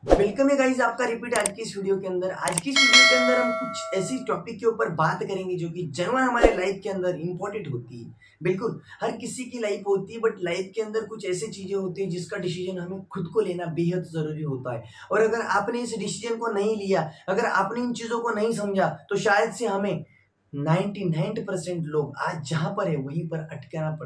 Welcome है guys आपका repeat आज की इस वीडियो के अंदर। आज की इस वीडियो के अंदर हम कुछ ऐसी टॉपिक के ऊपर बात करेंगे जो कि जनरल हमारे लाइफ के अंदर इंपॉर्टेंट होती है। बिल्कुल हर किसी की लाइफ होती है, बट लाइफ के अंदर कुछ ऐसी चीजें होती है जिसका डिसीजन हमें खुद को लेना बेहद जरूरी होता है। और अगर आपने इस डिसीजन को नहीं लिया, अगर आपने इन चीजों को नहीं समझा, तो शायद से हमें 99% लोग आज जहां पर है वहीं पर अटकना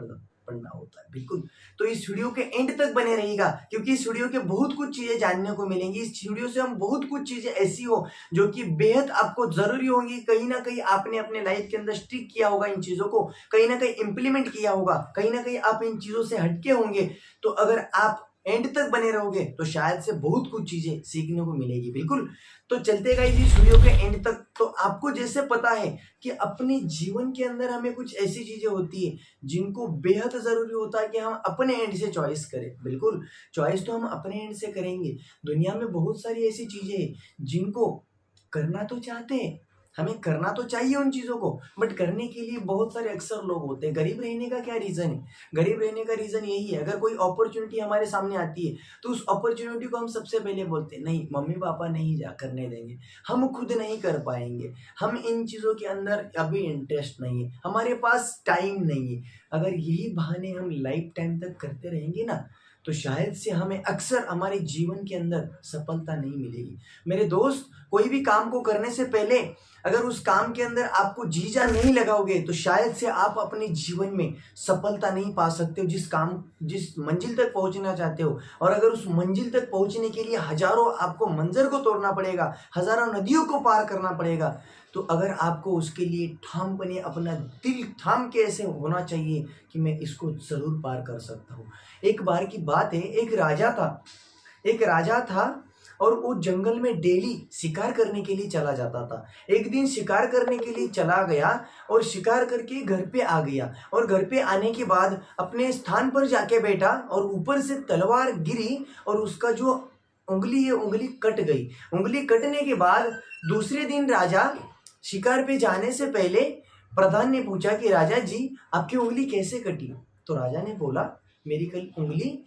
पड़ना होता है। बिल्कुल, तो इस वीडियो के एंड तक बने रहिएगा, क्योंकि इस वीडियो के बहुत कुछ चीजें जानने को मिलेंगी। इस वीडियो से हम बहुत कुछ चीजें ऐसी हो जो कि बेहद आपको जरूरी होंगी। कहीं ना कहीं आपने अपने लाइफ के अंदर स्टिक किया होगा, इन चीजों को कहीं ना कहीं इंप्लीमेंट किया होगा, कहीं ना कहीं आप इन चीजों से हटके होंगे। तो अगर आप एंड तक बने रहोगे तो शायद से बहुत कुछ चीजें सीखने को मिलेगी। बिल्कुल, तो चलते गाइस इस वीडियो के एंड तक। तो आपको जैसे पता है कि अपने जीवन के अंदर हमें कुछ ऐसी चीजें होती है जिनको बेहद जरूरी होता है कि हम अपने एंड से चॉइस करें। बिल्कुल, चॉइस तो हम अपने एंड से करेंगे। दुनिया में बहुत सारी ऐसी चीजें हैं जिनको करना तो चाहते हैं, हमें करना तो चाहिए उन चीजों को, बट करने के लिए बहुत सारे अक्सर लोग होते हैं। गरीब रहने का क्या रीजन है? गरीब रहने का रीजन यही है, अगर कोई अपॉर्चुनिटी हमारे सामने आती है तो उस अपॉर्चुनिटी को हम सबसे पहले बोलते हैं नहीं, मम्मी पापा नहीं जा करने देंगे, हम खुद नहीं कर पाएंगे, हम इन चीजों के अंदर अभी इंटरेस्ट नहीं है, हमारे पास टाइम नहीं है। अगर यही बहाने हम लाइफ टाइम तक करते रहेंगे ना, तो शायद से हमें अक्सर हमारे जीवन के अंदर सफलता नहीं मिलेगी। मेरे दोस्त, कोई भी काम को करने से पहले अगर उस काम के अंदर आपको जी जान नहीं लगाओगे तो शायद से आप अपने जीवन में सफलता नहीं पा सकते हो, जिस मंजिल तक पहुंचना चाहते हो। और अगर उस मंजिल तक पहुंचने के लिए हजारों आपको मंजर को तोड़ना पड़ेगा, हजारों नदियों को पार करना पड़ेगा, तो अगर आपको उसके लिए ठामपने अपना दिल थाम के ऐसे होना चाहिए कि मैं इसको जरूर पार कर सकता हूँ। एक बार की बात है, एक राजा था और वो जंगल में डेली शिकार करने के लिए चला जाता था। एक दिन शिकार करने के लिए चला गया और शिकार करके घर पे आ गया, और घर पे आने के बाद अपने स्थान पर जाके बैठा और ऊपर से तलवार गिरी और उसका जो उंगली है उंगली कट गई। उंगली कटने के बाद दूसरे दिन राजा शिकार पे जाने से पहले प्रधान ने पूछा कि राजा जी, आपकी उंगली कैसे कटी? तो राजा ने बोला, मेरी कल उंगली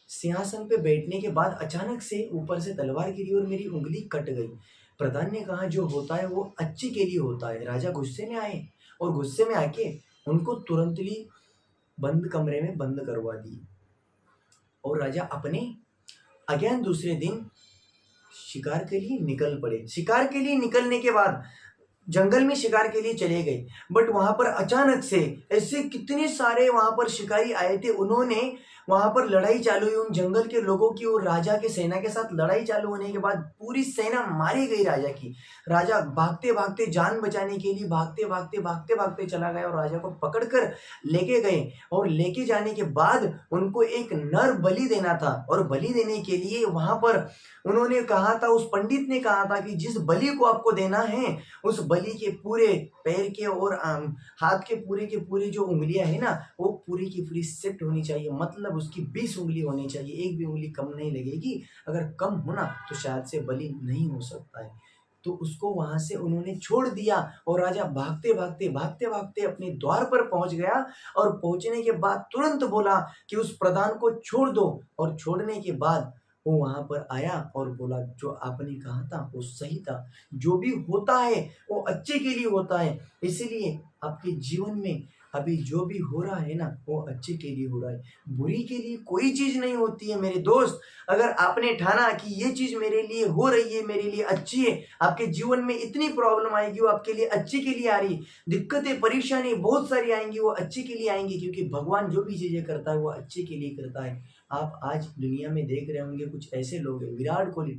सिंहासन पे बैठने के बाद अचानक से ऊपर से तलवार गिरी और मेरी उंगली कट गई। प्रधान ने कहा, जो होता है वो अच्छे के लिए होता है। राजा गुस्से में आए और गुस्से में आके उनको तुरंत ही बंद कमरे में बंद करवा दिए। और राजा अपने अगेन दूसरे दिन शिकार के लिए निकल पड़े। शिकार के लिए निकलने के बाद जंगल में शिकार के लिए चले गए, बट वहां पर अचानक से ऐसे कितने सारे वहां पर शिकारी आए थे, उन्होंने वहां पर लड़ाई चालू हुई उन जंगल के लोगों की और राजा के सेना के साथ। लड़ाई चालू होने के बाद पूरी सेना मारी गई राजा की। राजा भागते भागते जान बचाने के लिए भागते भागते चला गया और राजा को पकड़कर लेके गए। और लेके जाने के बाद उनको एक नर बलि देना था, और बलि देने के लिए वहां पर उन्होंने कहा था, उस पंडित ने कहा था कि जिस बलि को आपको देना है उस बलि के पूरे पैर के और हाथ के पूरे जो उंगलियां है ना, वो पूरी की पूरी सेट होनी चाहिए। मतलब उसकी 20 उंगली होनी चाहिए, एक भी उंगली कम नहीं लगेगी। अगर कम होना तो शायद से बलि नहीं हो सकता है। तो उसको वहां से उन्होंने छोड़ दिया और राजा भागते भागते अपने द्वार पर पहुंच गया। और पहुंचने के बाद तुरंत बोला कि उस प्रधान को छोड़ दो। और छोड़ने के बाद वो वहां पर आया और बोला, जो आपने कहा था वो सही था, जो भी होता है वो अच्छे के लिए होता है। इसीलिए आपके जीवन में अभी जो भी हो रहा है ना, वो अच्छे के लिए हो रहा है, बुरी के लिए कोई चीज नहीं होती है। मेरे दोस्त, अगर आपने ठाना कि ये चीज मेरे लिए हो रही है, मेरे लिए अच्छी है, आपके जीवन में इतनी प्रॉब्लम आएगी वो आपके लिए अच्छे के लिए आ रही है, दिक्कतें परेशानी बहुत सारी आएंगी वो अच्छे के लिए आएंगी, क्योंकि भगवान जो भी चीजें करता है वो अच्छे के लिए करता है। आप आज दुनिया में देख रहे होंगे कुछ ऐसे लोग हैं, विराट कोहली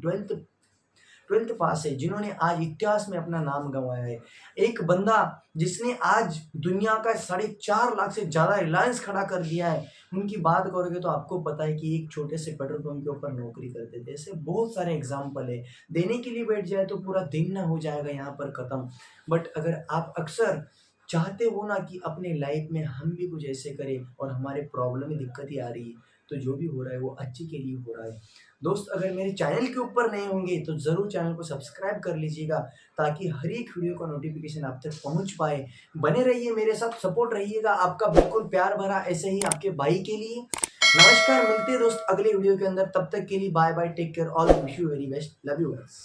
ट्वेल्थ पास है, जिन्होंने आज इतिहास में अपना नाम गंवाया है। एक बंदा जिसने आज दुनिया का 4.5 लाख से ज्यादा रिलायंस खड़ा कर दिया है, उनकी बात करोगे तो आपको पता है कि एक छोटे से पेट्रोल पंप के ऊपर नौकरी करते थे। ऐसे बहुत सारे एग्जाम्पल है, देने के लिए बैठ जाए तो पूरा दिन ना हो जाएगा यहाँ पर खत्म। बट अगर आप अक्सर चाहते हो ना कि अपने लाइफ में हम भी कुछ ऐसे करें और हमारे प्रॉब्लम में दिक्कत ही आ रही है, तो जो भी हो रहा है वो अच्छे के लिए हो रहा है। दोस्त, अगर मेरे चैनल के ऊपर नए होंगे तो ज़रूर चैनल को सब्सक्राइब कर लीजिएगा, ताकि हर एक वीडियो का नोटिफिकेशन आप तक पहुंच पाए। बने रहिए मेरे साथ, सपोर्ट रहिएगा आपका बिल्कुल प्यार भरा ऐसे ही आपके भाई के लिए। नमस्कार, मिलते हैं दोस्त अगले वीडियो के अंदर। तब तक के लिए bye bye, take care, all wish you very best, love you guys.